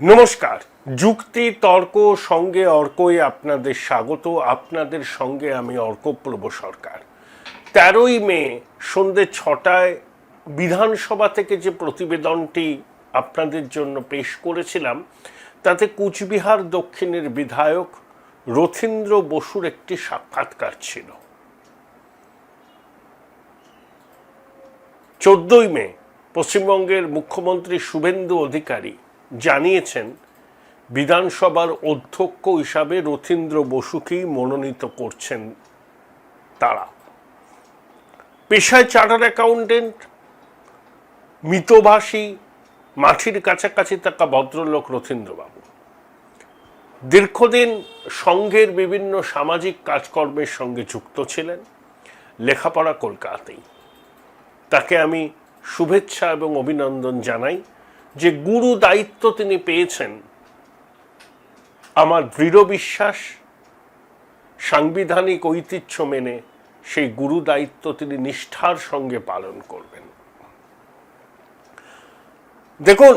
নমস্কার। যুক্তি তর্ক সঙ্গে অর্কই আপনাদের স্বাগত। আপনাদের সঙ্গে আমি অর্কপ্রভ সরকার। 13ই মে সন্ধ্যে 6টায় বিধানসভা থেকে যে প্রতিবেদনটি আপনাদের জন্য পেশ করেছিলাম তাতে কুচবিহার দক্ষিণের বিধায়ক রথীন্দ্র বসুর একটি সাক্ষাৎকার ছিল। 14ই মে পশ্চিমবঙ্গের মুখ্যমন্ত্রী শুভেন্দু অধিকারী জানিয়েছেন বিধানসভার অধ্যক্ষ হিসাবে রথীন্দ্র বসুকেই মনোনীত করছেন তারা। পেশায় চার্টার্ড অ্যাকাউন্টেন্ট, মিতভাষী, মাটির কাছাকাছি থাকা ভদ্রলোক রথীন্দ্রবাবু দীর্ঘদিন সংঘের বিভিন্ন সামাজিক কাজকর্মের সঙ্গে যুক্ত ছিলেন। লেখাপড়া কলকাতাতেই। তাকে আমি শুভেচ্ছা এবং অভিনন্দন জানাই। যে গুরু দায়িত্ব তিনি পেয়েছেন, আমার দৃঢ় বিশ্বাস সাংবিধানিক ঐতিহ্য মেনে সেই গুরু দায়িত্ব তিনি নিষ্ঠার সঙ্গে পালন করবেন। দেখুন,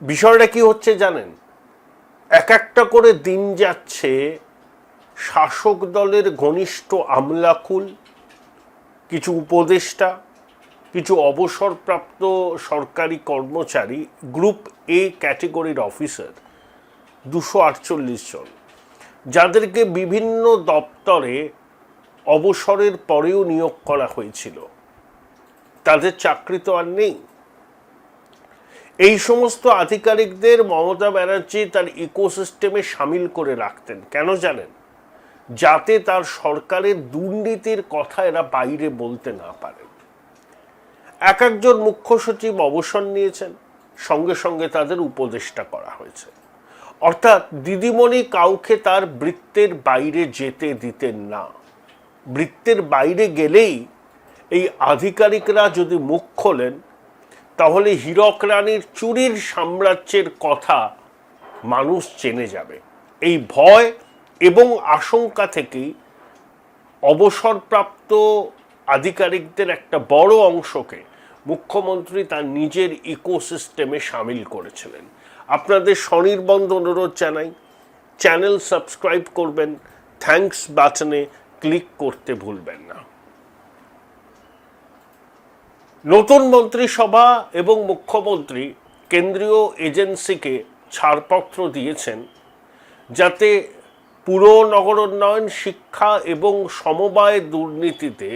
বিষয়টা কি হচ্ছে জানেন? এক একটা করে দিন যাচ্ছে, শাসক দলের ঘনিষ্ঠ আমলাকুল, কিছু উপদেষ্টা, কিছু অবসরপ্রাপ্ত সরকারি কর্মচারী, গ্রুপ এ ক্যাটেগরির অফিসার 248 জন, যাদেরকে বিভিন্ন দপ্তরে অবসরের পরেও নিয়োগ করা হয়েছিল, তাদের চাকরি তো আর নেই। এই সমস্ত আধিকারিকদের মমতা ব্যানার্জি তার ইকোসিস্টেমে সামিল করে রাখতেন। কেন জানেন? যাতে তার সরকারের দুর্নীতির কথা এরা বাইরে বলতে না পারে। এক একজন মুখ্য সচিব অবসর নিয়েছেন, সঙ্গে সঙ্গে তাদের উপদেষ্টা করা হয়েছে। অর্থাৎ দিদিমণি কাউকে তার বৃত্তের বাইরে যেতে দিতেন না। বৃত্তের বাইরে গেলেই এই আধিকারিকরা যদি মুখ খোলেন, তাহলে হীরক রানীর চুরির সাম্রাজ্যের কথা মানুষ জেনে যাবে। এই ভয় এবং আশঙ্কা থেকেই অবসরপ্রাপ্ত আধিকারিকদের একটা বড় অংশকে মুখ্যমন্ত্রী তার নিজের ইকোসিস্টেমে সামিল করেছিলেন। আপনাদের স্বনির্বন্ধ অনুরোধ জানাই, চ্যানেল সাবস্ক্রাইব করবেন, থ্যাঙ্কস বাটনে ক্লিক করতে ভুলবেন না। নতুন মন্ত্রিসভা এবং মুখ্যমন্ত্রী কেন্দ্রীয় এজেন্সিকে ছাড়পত্র দিয়েছেন যাতে পুর নগরোন্নয়ন, শিক্ষা এবং সমবায় দুর্নীতিতে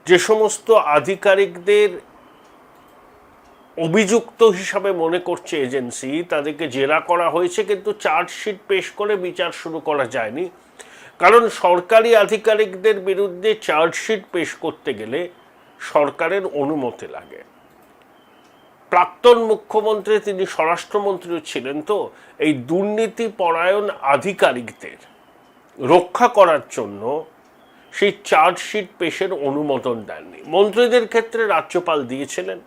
যে সমস্ত আধিকারিকদের অভিযুক্ত হিসাবে মনে করছে এজেন্সি, তাদেরকে জেরা করা হয়েছে, কিন্তু চার্জশিট পেশ করে বিচার শুরু করা যায়নি। কারণ সরকারি আধিকারিকদের বিরুদ্ধে চার্জশিট পেশ করতে গেলে সরকারের অনুমতি লাগে। প্রাক্তন মুখ্যমন্ত্রী, তিনি স্বরাষ্ট্রমন্ত্রীও ছিলেন, তো এই দুর্নীতি পরায়ণ আধিকারিকদের রক্ষা করার জন্য সেই চার্জশিট পেশের অনুমোদন দেননি। মন্ত্রীদের ক্ষেত্রে রাজ্যপাল দিয়েছিলেন,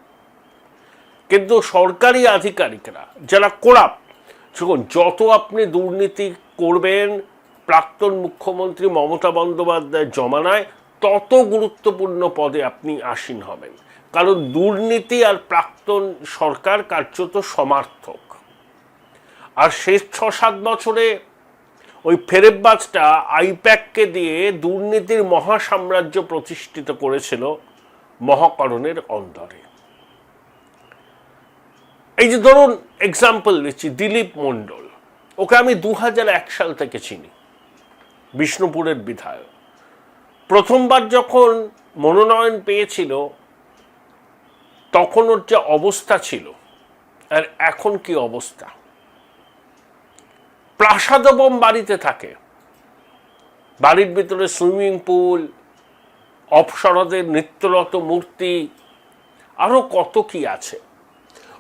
কিন্তু সরকারি আধিকারিকরা যারা করাপ্ট, যত আপনি দুর্নীতি করবেন প্রাক্তন মুখ্যমন্ত্রী মমতা বন্দ্যোপাধ্যায়ের জমানায়, তত গুরুত্বপূর্ণ পদে আপনি আসীন হবেন। কারণ দুর্নীতি আর প্রাক্তন সরকার কার্যত সমার্থক। আর শেষ 6-7 বছরে ওই ফেরেববাজটা আইপ্যাককে দিয়ে দুর্নীতির মহাসাম্রাজ্য প্রতিষ্ঠিত করেছিল মহাকরণের অন্দরে। এই যে ধরুন এক্সাম্পল দিচ্ছি, দিলীপ মণ্ডল, ওকে আমি 2001 সাল থেকে চিনি, বিষ্ণুপুরের বিধায়ক। প্রথমবার যখন মনোনয়ন পেয়েছিল তখন ওর যে অবস্থা ছিল আর এখন কি অবস্থা। প্রাসাদবম বাড়িতে থাকে, বাড়ির ভিতরে সুইমিং পুল, অপ্সরাদের নৃত্যরত মূর্তি, আরো কত কি আছে।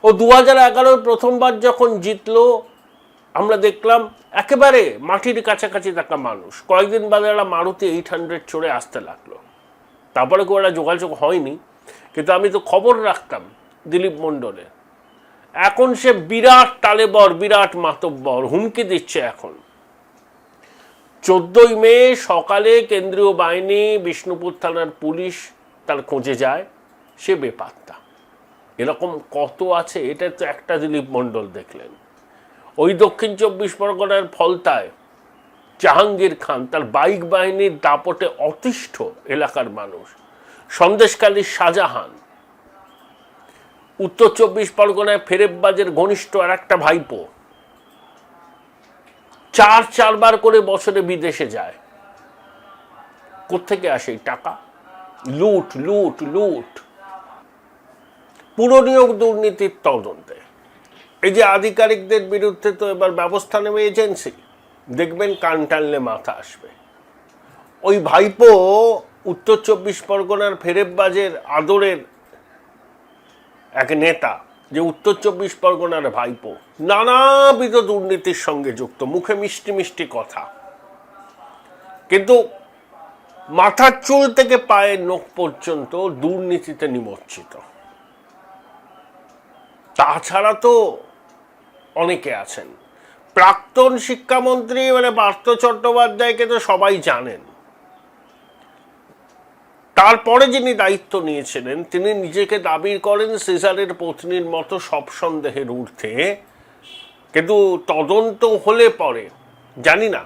ও 2011 প্রথমবার যখন জিতলো, আমরা দেখলাম একেবারে মাটির কাছাকাছি থাকা মানুষ কয়েকদিন বাদে একটা মারুতি 800 চড়ে আসতে লাগলো। তারপরে কেউ একটা যোগাযোগ হয়নি, কিন্তু আমি তো খবর রাখতাম দিলীপ মণ্ডলের। এখন সে বিরাট তালেবর, বিরাট মাতব্বর, হুমকি দিচ্ছে। এখন 14ই মে সকালে কেন্দ্রীয় বাহিনী, বিষ্ণুপুর থানার পুলিশ তার খোঁজে যায়, সে বেপাত্তা। এরকম কত আছে। এটা তো একটা দিলীপ মণ্ডল দেখলেন। ওই দক্ষিণ 24 পরগনার ফলতায় জাহাঙ্গীর খান তার বাইক বাহিনীর দাপটে অতিষ্ঠ এলাকার মানুষ। সন্দেশখালীর শাহজাহান, উত্তর 24 পরগনায় ফেরেববাজের ঘনিষ্ঠ আর একটা ভাইপো চারবার করে বছরে বিদেশে যায়। কোত্থেকে আসে এই টাকা? লুট লুট লুট। পুরনিয়োগ দুর্নীতির তদন্তে এই যে আধিকারিকদের বিরুদ্ধে তো এবার ব্যবস্থা নেবে এজেন্সি, দেখবেন কান টানলে মাথা আসবে। ওই ভাইপো উত্তর 24 পরগনার ফেরেববাজের আদরের এক নেতা, যে উত্তর 24 পরগনার ভাইপো নানাবিধ দুর্নীতির সঙ্গে যুক্ত, মুখে মিষ্টি মিষ্টি কথা, কিন্তু মাথার চুল থেকে পায়ের নখ পর্যন্ত দুর্নীতিতে নিমজ্জিত। তাছাড়া তো অনেকে আছেন। প্রাক্তন শিক্ষামন্ত্রী মানে পার্থ চট্টোপাধ্যায়কে তো সবাই জানেন। তারপরে যিনি দায়িত্ব নিয়েছিলেন তিনি নিজেকে দাবি করেন সিজারের পত্নীর মতো সব সন্দেহের ঊর্ধ্বে, কিন্তু তদন্ত হলে পরে জানি না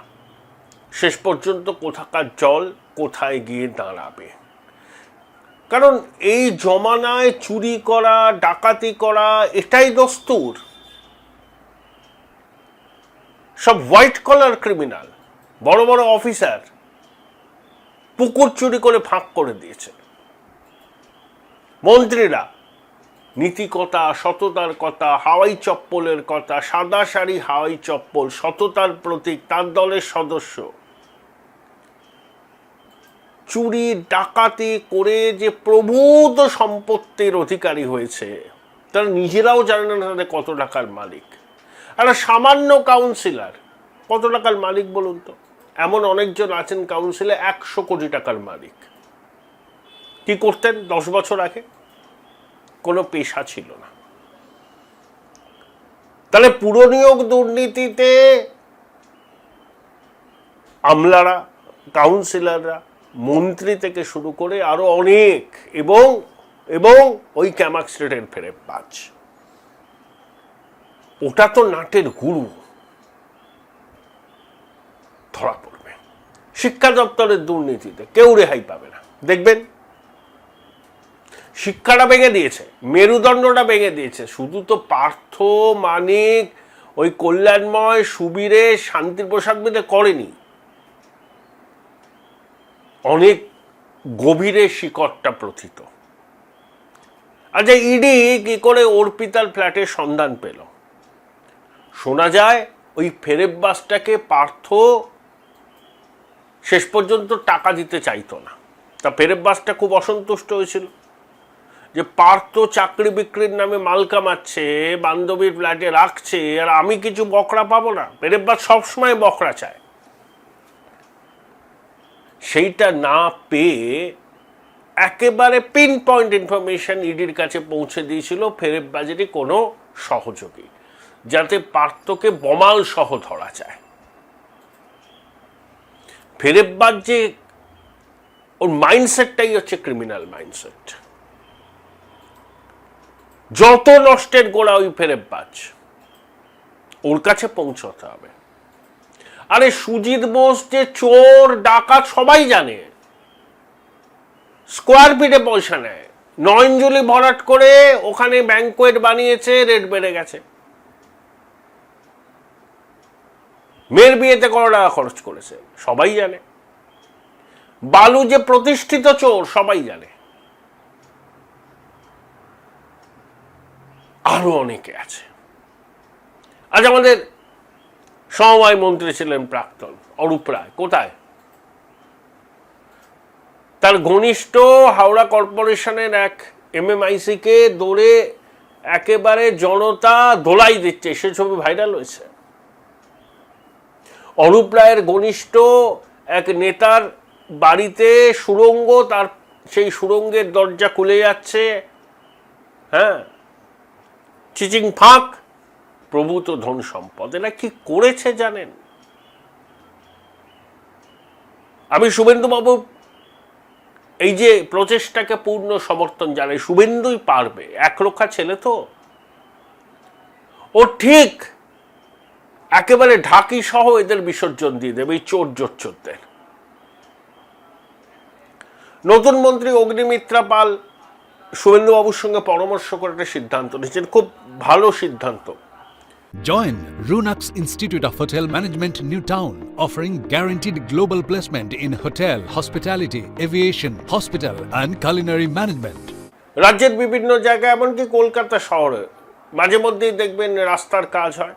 শেষ পর্যন্ত কোথাকার জল কোথায় গিয়ে দাঁড়াবে। কারণ এই জমানায় চুরি করা, ডাকাতি করা এটাই দস্তুর। সব হোয়াইট কলার ক্রিমিনাল, বড় বড় অফিসার পুকুর চুরি করে ফাঁক করে দিয়েছে। মন্ত্রীরা নীতিকতা, সততার কথা, হাওয়াই চপ্পলের কথা, সাদা শাড়ি হাওয়াই চপ্পল, সততার প্রতীক, তার দলের সদস্য চুরি ডাকাতি করে যে প্রভূত সম্পত্তির অধিকারী হয়েছে, তারা নিজেরাও জানে না তাদের কত টাকার মালিক। একটা সামান্য কাউন্সিলর কত টাকার মালিক বলুন তো? এমন অনেকজন আছেন কাউন্সিলে 100 কোটি টাকার মালিক। কি করতেন 10 বছর আগে? কোনো পেশা ছিল না। তাহলে পুরনিয়োগ দুর্নীতিতে আমলারা, কাউন্সিলররা, মন্ত্রী থেকে শুরু করে আরো অনেক, এবং ওই ক্যামাক স্ট্রিটের ফেরেববাজ, ওটা তো নাটের গুরু, ধরা পড়বে। শিক্ষা দপ্তরের দুর্নীতিতে কেউ রেহাই পাবে না। দেখবেন শিক্ষাটা ভেঙে দিয়েছে, মেরুদণ্ডটা ভেঙে দিয়েছে। শুধু তো পার্থ, মানিক, ওই কল্যাণময়, সুবীরে, শান্তিপ্রসাদ মিলে করেনি, অনেক গভীরে শিকড়টা প্রথিত। আচ্ছা, ইডি কি করে অর্পিতার ফ্ল্যাটের সন্ধান পেল? শোনা যায় ওই ফেরেববাজটাকে পার্থ শেষ পর্যন্ত টাকা দিতে চাইতো না। তা ফেরেববাজটা খুব অসন্তুষ্ট হয়েছিল যে পার্থ চাকরি বিক্রির নামে মাল কামাচ্ছে, বান্ধবীর ফ্ল্যাটে রাখছে, আর আমি কিছু বকরা পাবো না। ফেরেববাজ সবসময় বকরা চায়। সেইটা না পেয়ে একেবারে পিন পয়েন্ট ইনফরমেশন ইডির কাছে পৌঁছে দিয়েছিল ফেরেববাজেরই কোনো সহযোগী, যাতে পার্থকে বমাল সহ ধরা যায়। ফেরেববাজ যে ওর মাইন্ডসেটটাই হচ্ছে ক্রিমিনাল মাইন্ডসেট। যত নষ্টের গোড়া ওই ফেরেববাজ, ওর কাছে পৌঁছতে হবে। আরে সুজিত বোস যে চোর ডাকাত সবাই জানে, স্কোয়ার ফিটে পয়সা নেয়। নয়নজলি ভরাট করে ওখানে ব্যাংকোয়েট বানিয়েছে, রেট বেড়ে গেছে। মেয়ের বিয়েতে কত টাকা খরচ করেছে সবাই জানে। বালু যে প্রতিষ্ঠিত চোর সবাই জানে। আরো অনেকে আছে। আজ আমাদের সমবায় মন্ত্রী ছিলেন প্রাক্তন অরূপ রায়, কোথায়? তার ঘনিষ্ঠ হাওড়া কর্পোরেশনের এক MMIC কে দৌড়ে একেবারে জনতা দোলাই দিচ্ছে, সে ছবি ভাইরাল হয়েছে। অরূপ রায়ের ঘনিষ্ঠ এক নেতার বাড়িতে সুড়ঙ্গ, তার সেই সুড়ঙ্গের দরজা খুলে যাচ্ছে, হ্যাঁ, চিচিং ফাঁক, প্রভূত ধন সম্পদ। এরা কি করেছে জানেন? আমি শুভেন্দুবাবু এই যে প্রচেষ্টাকে পূর্ণ সমর্থন জানাই। শুভেন্দুই পারবে, একরোখা ছেলে তো, ও ঠিক একেবারে ঢাকি সহ এদের বিসর্জন দিয়ে দেবে, এই চোর জোচ্চোরদের। নতুন মন্ত্রী অগ্নিমিত্রা পাল শুভেন্দুবাবুর সঙ্গে পরামর্শ করে একটা সিদ্ধান্ত নিয়েছেন, খুব ভালো সিদ্ধান্ত। Join Runux Institute of Hotel Management, New Town, offering guaranteed global placement in hotel, hospitality, aviation, hospital and culinary management. রাজ্যের বিভিন্ন জায়গায়, এমনকি কলকাতা শহরে মাঝে মধ্যেই দেখবেন রাস্তার কাজ হয়।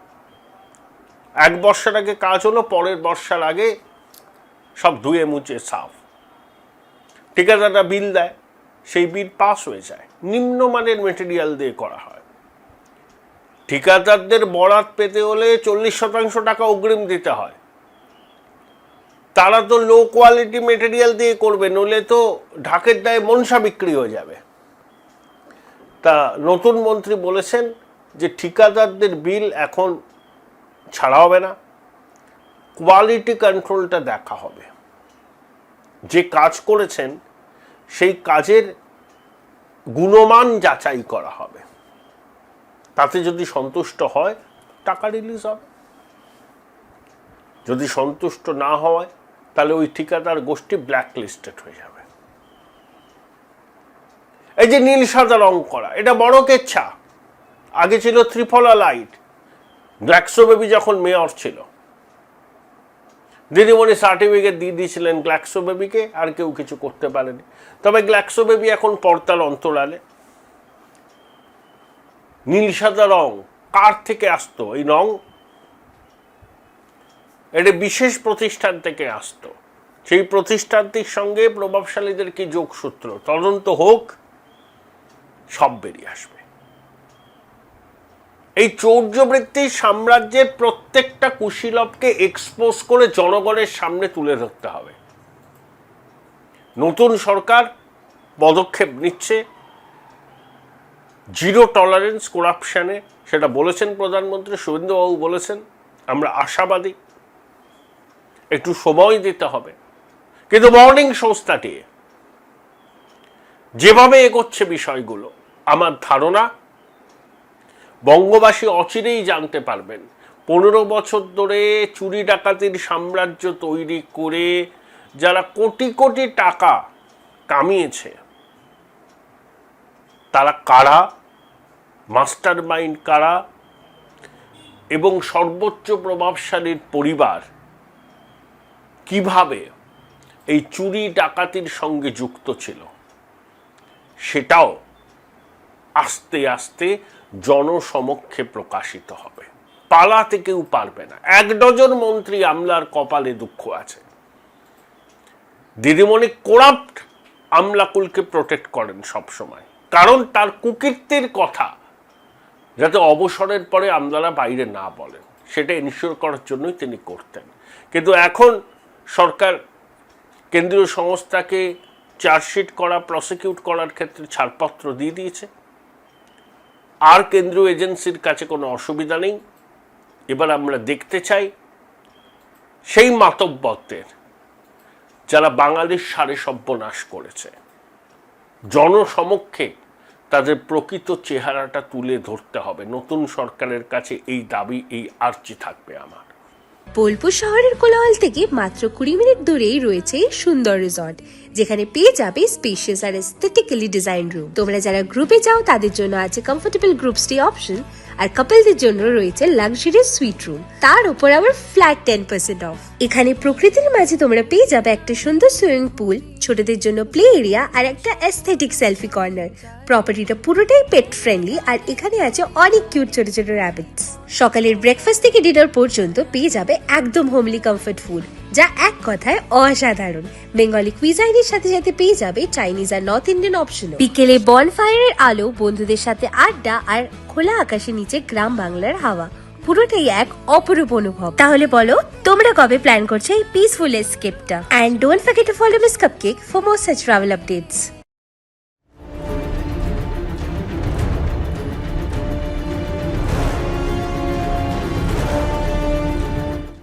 এক বর্ষার আগে কাজ হলো, পরের বর্ষার আগে সব ধুয়ে মুছে সাফ। ঠিকাদাররা বিল দেয়, সেই বিল পাস হয়ে যায়, নিম্নমানের মেটেরিয়াল দিয়ে করা হয়। ঠিকাদারদের বরাত পেতে হলে 40% টাকা অগ্রিম দিতে হয়। তারা তো লো কোয়ালিটি মেটেরিয়াল দিয়ে করবে, নইলে তো ঢাকের দায়ে মনসা বিক্রি হয়ে যাবে। তা নতুন মন্ত্রী বলেছেন যে ঠিকাদারদের বিল এখন ছাড়া হবে না, কোয়ালিটি কন্ট্রোলটা দেখা হবে। যে কাজ করেছেন সেই কাজের গুণমান যাচাই করা হবে, তাতে যদি সন্তুষ্ট হয় টাকা রিলিজ হবে, যদি সন্তুষ্ট না হয় তাহলে ওই ঠিকাদার গোষ্ঠী ব্ল্যাক লিস্টেড হয়ে যাবে। এই যে নীল সাদা রং করা, এটা বড় কেচ্ছা। আগে ছিল ত্রিফলা লাইট। গ্ল্যাক্সোবেবি যখন মেয়র ছিল, দিদিমণি সার্টিফিকেট দিয়ে দিয়েছিলেন গ্ল্যাক্সোবেবিকে, আর কেউ কিছু করতে পারেনি। তবে গ্ল্যাক্সোবেবি এখন পর্দার অন্তরালে। নীল সাদা রং কার থেকে আসতো? এই রং এটা বিশেষ প্রতিষ্ঠান থেকে আসতো। সেই প্রতিষ্ঠানটির সঙ্গে প্রভাবশালীদের কি যোগসূত্র, তদন্ত হোক, সব বেরিয়ে আসবে। এই চৌর্যবৃত্তির সাম্রাজ্যের প্রত্যেকটা কুশীলবকে এক্সপোজ করে জনগণের সামনে তুলে ধরতে হবে। নতুন সরকার পদক্ষেপ নিচ্ছে, জিরো টলারেন্স করাপশনে, সেটা বলেছেন প্রধানমন্ত্রী। শুভেন্দুবাবু বলেছেন, আমরা আশাবাদী, একটু সময় দিতে হবে। কিন্তু মর্নিং সংস্থাটি যেভাবে এগোচ্ছে বিষয়গুলো, আমার ধারণা বঙ্গবাসী অচিরেই জানতে পারবেন 15 বছর ধরে চুরি ডাকাতির সাম্রাজ্য তৈরি করে যারা কোটি কোটি টাকা কামিয়েছে তারা কারা, মাস্টার মাইন্ড কারা, এবং সর্বোচ্চ প্রভাবশালীর পরিবার কিভাবে এই চুরি ডাকাতির সঙ্গে যুক্ত ছিল, সেটাও আস্তে আস্তে জনসমক্ষে প্রকাশিত হবে। পালাতে কেউ পারবে না। 1 ডজন মন্ত্রী আমলার কপালে দুঃখ আছে। দিদিমণি করাপ্ট আমলাকুলকে প্রোটেক্ট করেন সবসময়, কারণ তার কুকীর্তির কথা যাতে অবসরের পরে আমলারা বাইরে না বলেন, সেটা এনশিওর করার জন্যই তিনি করতেন। কিন্তু এখন সরকার কেন্দ্রীয় সংস্থাকে চার্জশিট করা, প্রসিকিউট করার ক্ষেত্রে ছাড়পত্র দিয়ে দিয়েছে। আর কেন্দ্রীয় এজেন্সির কাছে কোনো অসুবিধা নেই। এবার আমরা দেখতে চাই সেই মাতব্বরদের যারা বাঙালির সারে সর্বনাশ করেছে, জনসমক্ষে তাদের প্রকৃত চেহারাটা তুলে ধরতে হবে। নতুন সরকারের কাছে এই দাবি, এই আর্জি থাকবে আমার। বোলপুর শহরের কোলাহল থেকে মাত্র 20 মিনিট দূরেই রয়েছে সুন্দর রিসর্ট, যেখানে পেয়ে যাবে স্পেশিয়াস আর এস্থেটিক্যালি ডিজাইন রুম। তোমরা যারা গ্রুপে যাও তাদের জন্য আছে কমফোর্টেবল গ্রুপ স্টে অপশন, আর কাপলদের জন্য রয়েছে লাক্সারিয়াস সুইট রুম, তার উপর আবার ফ্ল্যাট 10% অফ। এখানে প্রকৃতির মাঝে তোমরা পেয়ে যাবে একটা সুন্দর সুইমিং পুল, ছোটদের জন্য প্লে এরিয়া আর একটা এস্থেটিক সেলফি কর্নার। প্রপার্টিটা পুরোটাই পেট ফ্রেন্ডলি, আর এখানে আছে অনেক কিউট ছোট ছোট র‍্যাবিটস। সকালের ব্রেকফাস্ট থেকে ডিনার পর্যন্ত পেয়ে যাবে একদম হোমলি কমফর্ট ফুড, যা এক কথায় অসাধারণ। বেঙ্গলি কুইজাইনের সাথে সাথে পেয়ে যাবে চাইনিজ আর নর্থ ইন্ডিয়ান অপশন। বিকেলে বনফায়ারের আলো, বন্ধুদের সাথে আড্ডা আর খোলা আকাশের নিচে গ্রাম বাংলার হাওয়া, পুরোটাই এক অপরূপ অনুভব। তাহলে বলো তোমরা কবে প্ল্যান করছো এই পিসফুল এসকেপটা? And don't forget to follow Miss Cupcake for more such travel updates.